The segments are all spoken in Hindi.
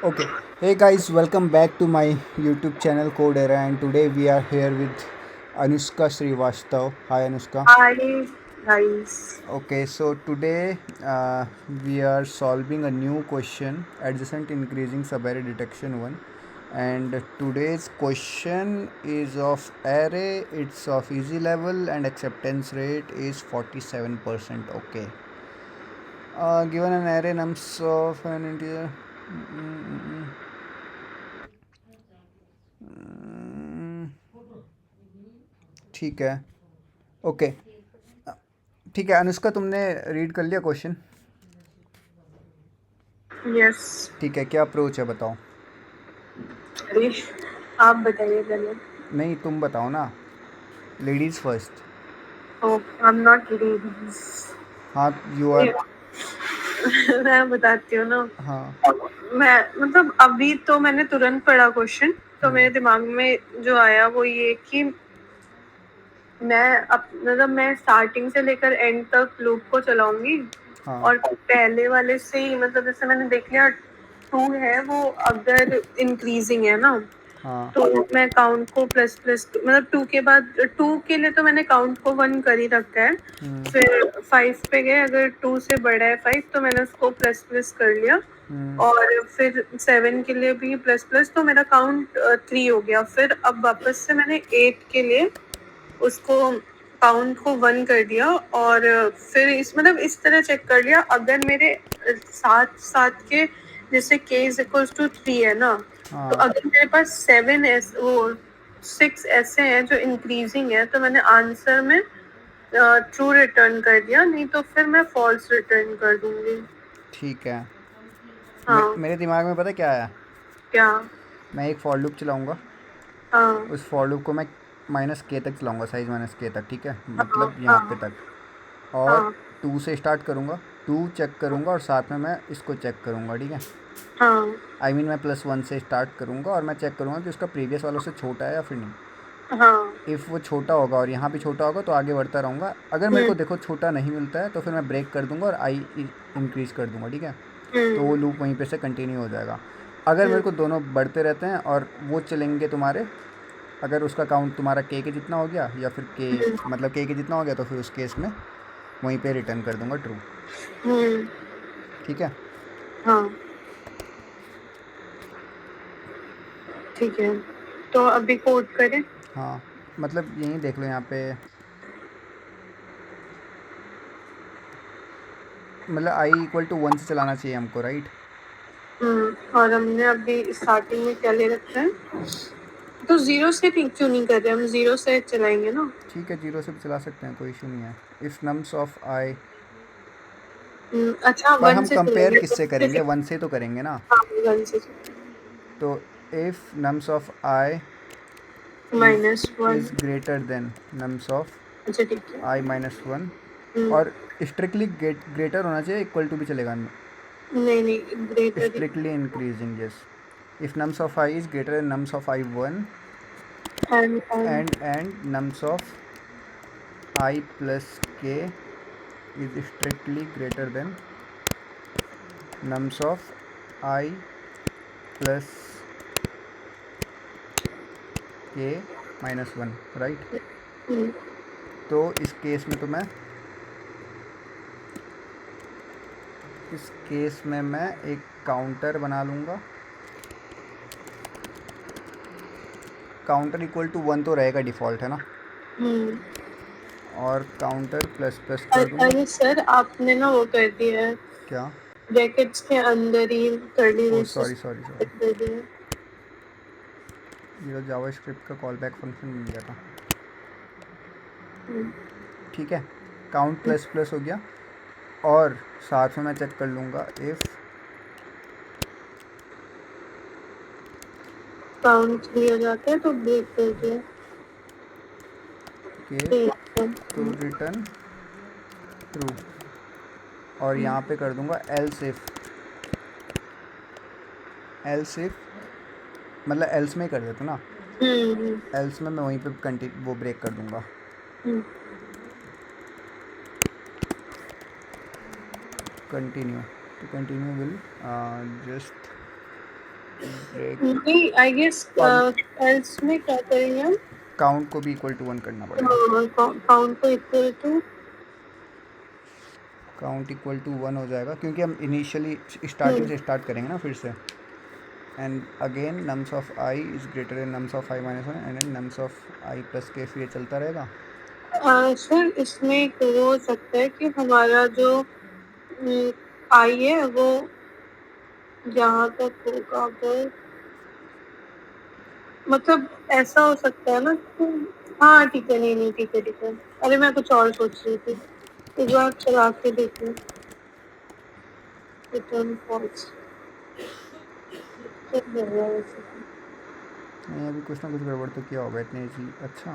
Okay. Hey guys, welcome back to my YouTube channel Code Era, and today we are here with Anushka Srivastav. Hi Anushka. Hi guys. Okay, so today we are solving a new question, adjacent increasing subarray detection one. And today's question is of array, it's of easy level, and acceptance rate is 47%. Okay. Given an array nums of an integer. Mm, ठीक है. ओके. ठीक है अनुष्का, तुमने रीड कर लिया क्वेश्चन? यस। ठीक है, क्या अप्रोच है बताओ. अरे आप बताइए पहले। नहीं, तुम बताओ ना. Ladies first. Oh I am not ladies. हाँ, यू आर. मैं बताती हूँ ना। हाँ. मैं मतलब अभी तो मैंने तुरंत पढ़ा क्वेश्चन, तो मेरे दिमाग में जो आया वो ये कि मतलब मैं स्टार्टिंग से लेकर एंड तक लूप को चलाऊंगी। हाँ. और पहले वाले से ही मतलब जैसे मैंने देख लिया 2 है वो अगर इंक्रीजिंग है ना, हाँ. तो मैं काउंट को प्लस प्लस मतलब 2 के बाद 2 के लिए तो मैंने काउंट को 1 कर ही रखा है। फिर 5 पे गए, अगर 2 से बड़ा है 5 तो मैंने उसको प्लस प्लस कर लिया। और फिर 7 के लिए भी प्लस प्लस, तो मेरा काउंट 3 हो गया। फिर अब वापस से मैंने 8 के लिए उसको काउंट को 1 कर दिया। और फिर मतलब इस तरह चेक कर लिया, अगर मेरे सात सात के जैसे k इज इक्वल्स टू 3 है ना, तो हाँ. अगर मेरे पास 7 वो 6 ऐसे हैं जो इंक्रीजिंग है, तो मैंने आंसर में ट्रू रिटर्न कर दिया, नहीं तो फिर मैं फॉल्स रिटर्न कर दूंगी। ठीक है. हाँ। मेरे दिमाग में पता क्या आया. क्या? मैं एक फॉर लूप चलाऊंगा. हाँ उस फॉर लूप को मैं माइनस के तक चलाऊंगा, साइज माइनस के तक. ठीक है, हाँ मतलब यहाँ पे हाँ तक. और हाँ 2 से स्टार्ट करूँगा. 2 चेक करूँगा और साथ में मैं इसको चेक करूँगा. ठीक है. हाँ मैं +1 से स्टार्ट करूँगा और मैं चेक करूँगा कि उसका प्रीवियस वालों से छोटा है या फिर नहीं. हाँ। इफ़ वो छोटा होगा और यहाँ भी छोटा होगा तो आगे बढ़ता रहूँगा. अगर मेरे को देखो छोटा नहीं मिलता है तो फिर मैं ब्रेक कर दूँगा और आई इंक्रीज़ कर दूँगा. ठीक है. तो वो लूप वहीं पे से कंटिन्यू हो जाएगा. अगर मेरे को दोनों बढ़ते रहते हैं और वो चलेंगे तुम्हारे, अगर उसका काउंट तुम्हारा के जितना हो गया या फिर मतलब के जितना हो गया, तो फिर उस केस में वहीं पे रिटर्न कर दूँगा ट्रू. हम्म। ठीक है. हाँ ठीक है, तो अभी कोड करें। हाँ, मतलब यहीं देख लो यहाँ पे. मतलब i = 1 से चलाना चाहिए हमको, राइट. और हमने अभी स्टार्टिंग में क्या ले रखा है, तो जीरो से क्यों नहीं कर रहे, हम जीरो से चलाएंगे ना। ठीक है, 0 से भी चला सकते हैं, कोई इशू नहीं है. इफ़ नम्स ऑफ आई. अच्छा पर वन हम से कंपेयर चलाएंगे, किससे करेंगे, 1 से तो करेंगे ना. हाँ वन से तो if nums of I minus one. Is greater than nums of अच्छा ठीक है। i-1. हम्म, और स्ट्रिक्टली ग्रेटर होना चाहिए, इक्वल टू भी चलेगा. नहीं नहीं greater. Strictly increasing, yes. If nums of I is greater than nums of i1 and and nums of I plus k is strictly greater than nums of I plus k -1, right. तो इस केस में मैं एक काउंटर बना लूँगा. काउंटर =1 तो रहेगा, डिफ़ॉल्ट है ना. और काउंटर प्लस प्लस कर दूँगा. अरे सर आपने ना वो कर दिया है, क्या? ब्रैकेट्स के अंदर ही कर्ली ओ ब्रेसेस सॉरी सॉरी सॉरी. कर दिया है। ये तो जावास्क्रिप्ट का कॉल बैक फंक्शन बन गया था. हम्म, ठीक है. काउंट प्लस प्लस हो गया. और साथ में मैं चेक कर लूँगा इफ़ काउंट भी हो जाता है तो ब्रेक कर दिया। के ठीक है। तो रिटर्न ट्रू. और यहाँ पे कर दूँगा एल्स इफ मतलब एल्स में ही कर देता ना. हम्म एल्स में मैं वहीं पे वो ब्रेक कर दूँगा. हम्म कंटिन्यू. तो कंटिन्यू विल जस्ट ब्रेक नहीं, आई गेस और एल्स में क्या करेंगे हम? काउंट को भी इक्वल टू 1 करना पड़ेगा। काउंट को equal to count equal to 1 हो जाएगा क्योंकि हम इनिशियली स्टार्टिंग से स्टार्ट करेंगे ना फिर से। And again nums of I is greater than nums of I minus 1 and nums of I plus के, फिर ये चलता रहेगा। सर इसमें एक वो हो सकता है कि हमारा जो आई है वो यहाँ तक होगा, अगर मतलब ऐसा हो सकता है ना कि हाँ ठीक है, नहीं नहीं ठीक है ठीक है। अरे मैं कुछ और सोच रही थी, एक बार चला के देखूं। रिटर्न फॉल्स नहीं अभी कुछ ना कुछ गड़बड़ तो किया होगा इतनी इजी। अच्छा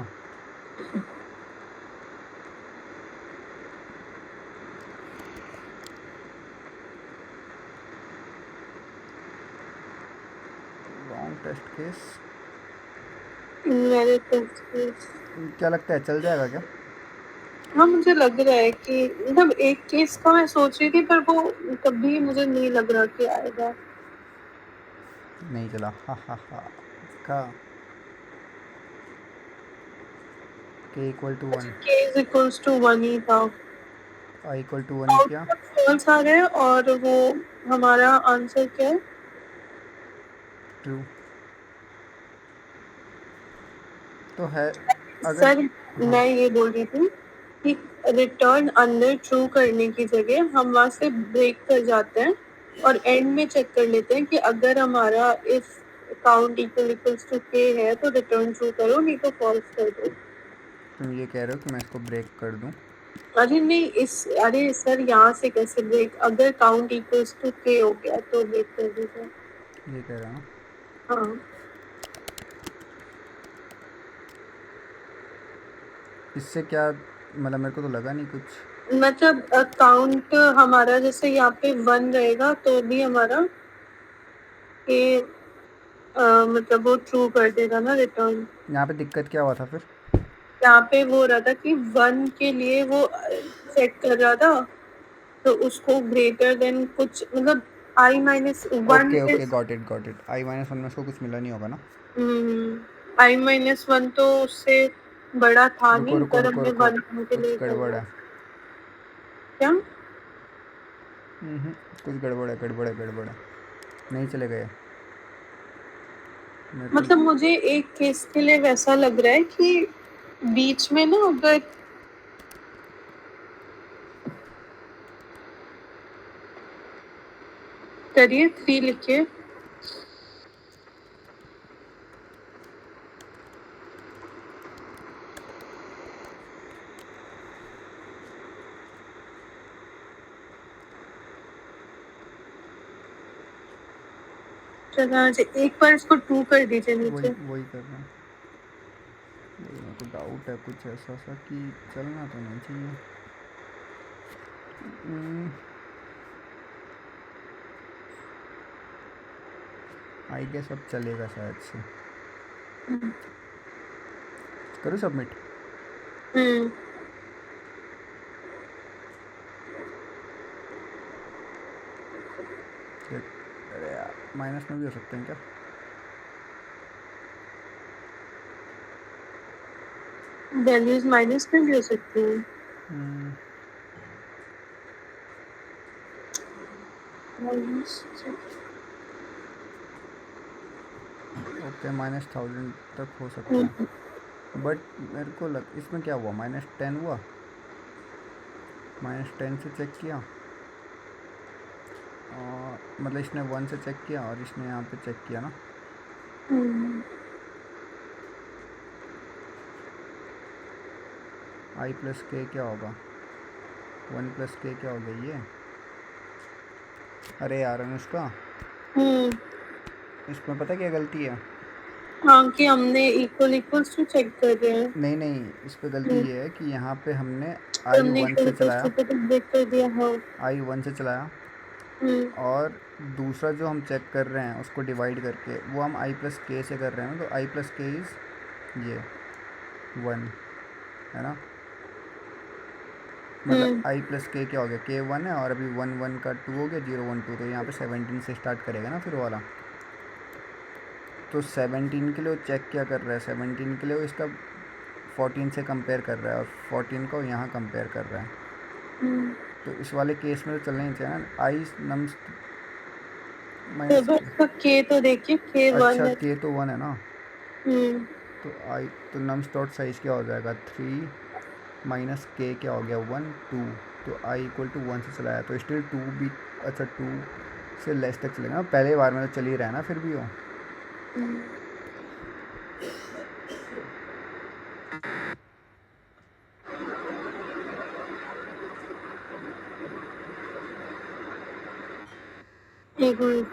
रॉन्ग टेस्ट केस। मेरे टेस्ट केस। क्या लगता है चल जाएगा क्या? हाँ मुझे लग रहा है कि मतलब एक केस का मैं सोच रही थी, पर वो कभी मुझे नहीं लग रहा कि आएगा। नहीं चला, हा हा हा। का के इक्वल टू 1, के इज इक्वल्स टू 1 ही था। आई इक्वल टू 1 ही किया। फॉल्स आ रहा है और वो हमारा आंसर क्या है? ट्रू तो है। अगर सर हाँ मैं ये बोल रही थी कि रिटर्न अंदर ट्रू करने की जगह हम वहां से ब्रेक कर जाते हैं और एंड में चेक कर लेते हैं कि अगर हमारा इफ काउंट इक्वल्स टू के है तो रिटर्न ट्रू करो, नहीं तो फॉल्स कर दो। तुम ये कह रहे हो कि मैं इसको ब्रेक कर दूं? अरे नहीं, इस अरे सर यहाँ से कैसे ब्रेक? अगर काउंट इक्वल्स टू के हो गया तो ब्रेक कर दीजिए। ये कह रहा हूँ। हाँ इससे क्या मतलब, मेरे को तो लगा नहीं कुछ। मतलब काउंट हमारा जैसे यहाँ पे 1 रहेगा तो भी हमारा ये मतलब वो ट्रू कर देगा ना रिटर्न। यहाँ पे दिक्कत क्या हुआ था फिर? यहाँ पे वो हो रहा था कि 1 के लिए वो चेक कर रहा था, तो उसको ग्रेटर देन कुछ मतलब I minus 1 okay okay, is got it. I minus 1 में उसको कुछ मिला नहीं होगा ना। आई माइनस 1 तो उससे बड़ा था रुको नहीं, रुको पर रुको हमने रुको, 1 के कुछ लिए गड़बड़ करना। है। क्या? कुछ गड़बड़ है। नहीं चले गए मेरे को। मतलब मुझे एक केस के लिए वैसा लग रहा है कि बीच में ना अगर करिए 3 लिखिए। चला एक बार इसको 2 कर दीजिए वही नीचे। वही कर रहा हूँ। वही मेरे को डाउट है कुछ ऐसा सा कि चलना तो नहीं चाहिए। आई गेस अब चलेगा शायद से। करूँ सबमिट? हम्म अरे यार माइनस में भी हो सकते हैं क्या? वैल्यूज माइनस में भी हो सकती हैं। ओके -1000 तक हो सकता है। बट मेरे को लग इसमें क्या हुआ, -10 हुआ। -10 से चेक किया और मतलब इसने 1 से चेक किया और इसने यहाँ पे चेक किया ना। आई प्लस के क्या होगा, 1 प्लस के क्या हो गया ये। अरे यार अनुष्का, इसमें पता क्या गलती है? हाँ कि हमने इक्वल्स टू चेक कर रहे हैं। नहीं नहीं, इस पर गलती ये है कि यहाँ पे हमने तो आई हमने 1 से इक्वल्स चलाया। टू पे ब्रेक कर दिया। हाँ आई 1 से चलाया और दूसरा जो हम चेक कर रहे हैं उसको डिवाइड करके वो हम आई प्लस के से कर रहे हैं ना, तो आई प्लस के इज़ ये 1 है ना। मतलब आई प्लस के क्या हो गया, के 1 है और अभी 1 1 का 2 हो गया, 0 1 2, तो यहाँ पे 17 से स्टार्ट करेगा ना फिर वाला। तो 17 के लिए वो चेक क्या कर रहा है, 17 के लिए वो इसका 14 से कंपेयर कर रहा है और 14 को यहाँ कंपेयर कर रहा है। तो इस वाले केस में तो चलना ही चाहिए ना, आई नम्स माइनस के। तो के तो देखिए के वन अच्छा है। के तो 1 है ना, हम्म तो आई तो नम्स डॉट साइज क्या हो जाएगा 3 माइनस के क्या हो गया 1 2, तो आई इक्वल टू 1 से चलाया तो स्टिल 2 भी, अच्छा 2 से लेस तक चलेगा, पहले बार में तो चल ही रहा है ना फिर भी वो।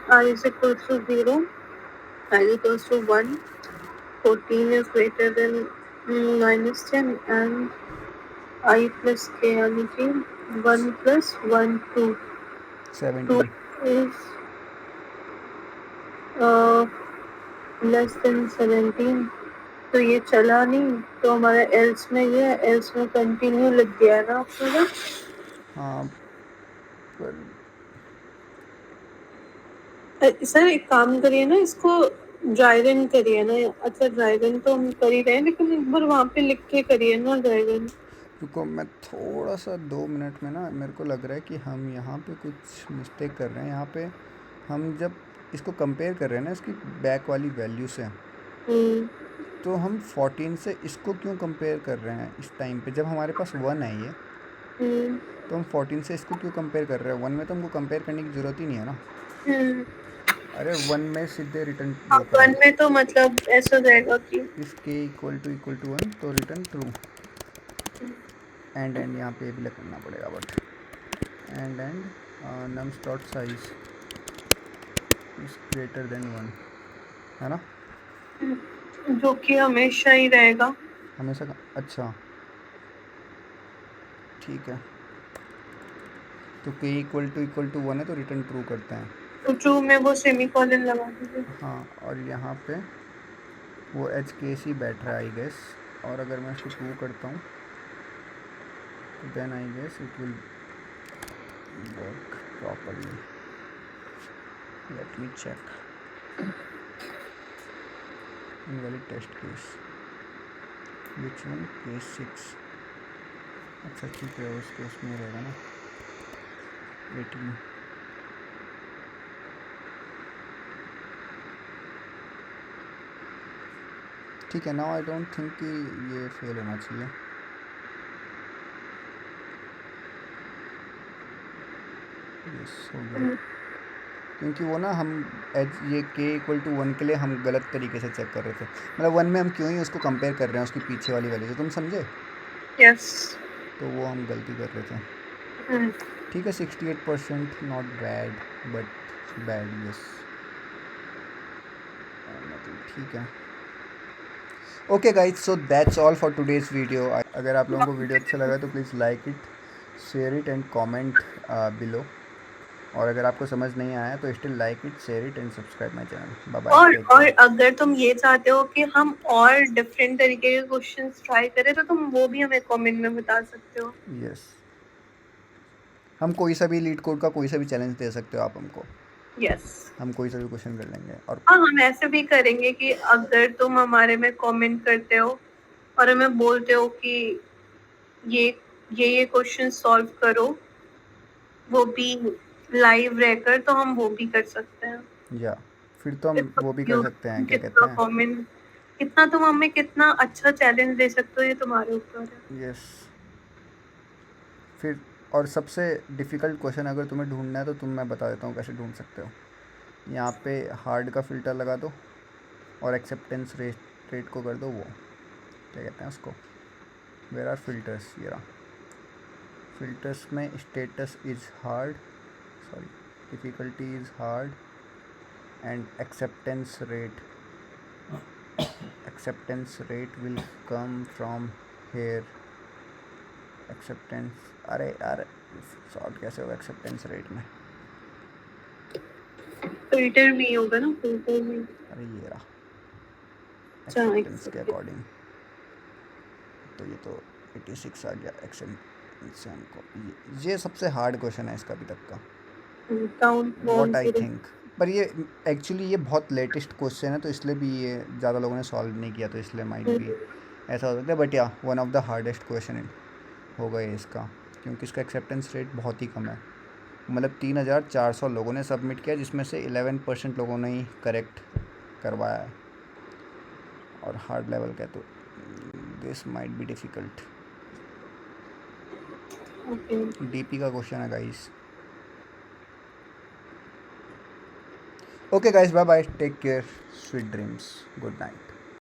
I is equal to 0, I is equal to 1, 14 is greater than minus 10, and I plus k यानी कि 1 plus 1 2 17 is less than 17। तो ये चला नहीं, तो हमारा एल्स में ये है, एल्स में कंटिन्यू लिख दिया है ना आपने। हाँ पर सर एक काम करिए ना, इसको ड्राई रन करिए ना। अच्छा ड्राई रन तो हम कर ही रहे हैं, लेकिन एक बार वहाँ पे लिख के करिए ना ड्राई रन। रुको मैं थोड़ा सा 2 मिनट में ना, मेरे को लग रहा है कि हम यहाँ पे कुछ मिस्टेक कर रहे हैं। यहाँ पे हम जब इसको कंपेयर कर रहे हैं ना इसकी बैक वाली वैल्यू से, तो हम 14 से इसको क्यों कंपेयर कर रहे हैं इस टाइम पे जब हमारे पास 1 है ये, तो हम 14 से इसको क्यों कंपेयर कर रहे हैं, 1 में तो हमको कंपेयर करने की ज़रूरत ही नहीं है ना। अरे 1 में सीधे रिटर्न वो करो, 1 में तो मतलब ऐसा हो जाएगा कि इस के इक्वल टू 1 तो रिटर्न ट्रू, एंड यहाँ पे भी करना पड़ेगा but and nums dot size is greater than 1 है ना, जो कि हमेशा ही रहेगा हमेशा का। अच्छा ठीक है, तो के इक्वल टू 1 है तो रिटर्न ट्रू करते हैं। तो ट्रू में वो सेमीकोलन लगा दीजिए। हाँ और यहाँ पे वो एच के सी बैठ रहा है आई गेस, और अगर मैं इसको ट्रू करता हूँ तो then I guess it will work properly. Let me check invalid test case which one case 6। अच्छा ठीक है उस केस में रहेगा ना 18। ठीक है नाउ आई डोंट थिंक कि ये फेल होना चाहिए। यस हो गया, क्योंकि वो ना हम एच ये के इक्वल टू 1 के लिए हम गलत तरीके से चेक कर रहे थे, मतलब 1 में हम क्यों ही उसको कंपेयर कर रहे हैं उसकी पीछे वाली वैल्यू से, तुम समझे। यस तो वो हम गलती कर रहे थे। ठीक है 68% not bad but bad yes, मतलब ठीक है। Okay guys so that's all for today's video. अगर आप लोगों को वीडियो अच्छा लगा तो please like it, share it and comment below, और अगर आपको समझ नहीं आया तो still like it, share it and subscribe my channel. Bye bye. और अगर तुम ये चाहते हो कि हम और डिफरेंट तरीके के क्वेश्चंस ट्राई करें, तो तुम वो भी हमें कमेंट में बता सकते हो। यस हम कोई सा भी लीड कोड का कोई सा भी चैलेंज दे सकते हो आप हमको, यस हम कोई सा भी क्वेश्चन कर लेंगे। और हाँ, हम ऐसे भी करेंगे कि अगर तुम हमारे में कमेंट करते हो और हमें बोलते हो कि ये क्वेश्चन सॉल्व करो, वो भी लाइव रहकर, तो हम वो भी कर सकते हैं। या फिर तो हम वो भी कर सकते हैं, क्या कहते कितना हैं। कमेंट, कितना तुम हमें कितना अच्छा चैलेंज दे सकते हो, ये तुम्हारे ऊपर है। यस फिर और सबसे डिफ़िकल्ट क्वेश्चन अगर तुम्हें ढूंढना है तो मैं बता देता हूँ कैसे ढूंढ सकते हो। यहाँ पे हार्ड का फ़िल्टर लगा दो और एक्सेप्टेंस रेट को कर दो वो, क्या कहते हैं उसको, वेयर आर फिल्टर्स, ये रहा फिल्टर्स में status is hard, sorry difficulty is hard and acceptance rate will come from here। Acceptance, अरे यार सॉर्ट कैसे होगा एक्सेप्टेंस रेट में, फिल्टर में होगा ना, फिल्टर में। अरे ये रहा अच्छा, एक्सेप्टेंस के अकॉर्डिंग, तो ये तो 86 आ गया एक्सेप्टेंस को। ये सबसे हार्ड क्वेश्चन है इसका अभी तक का, काउंट व्हाट आई थिंक। पर ये एक्चुअली ये बहुत लेटेस्ट क्वेश्चन है, तो इसलिए भी ये ज़्यादा लोगों ने सॉल्व नहीं किया, तो इसलिए माइट भी ऐसा हो सकता है। बट या one of the hardest question होगा ये इसका, क्योंकि इसका एक्सेप्टेंस रेट बहुत ही कम है। मतलब 3,400 लोगों ने सबमिट किया, जिसमें से 11% लोगों ने ही करेक्ट करवाया है, और हार्ड लेवल का, तो this might be difficult. DP का क्वेश्चन है guys. Okay guys, bye bye, take care, sweet dreams, good night.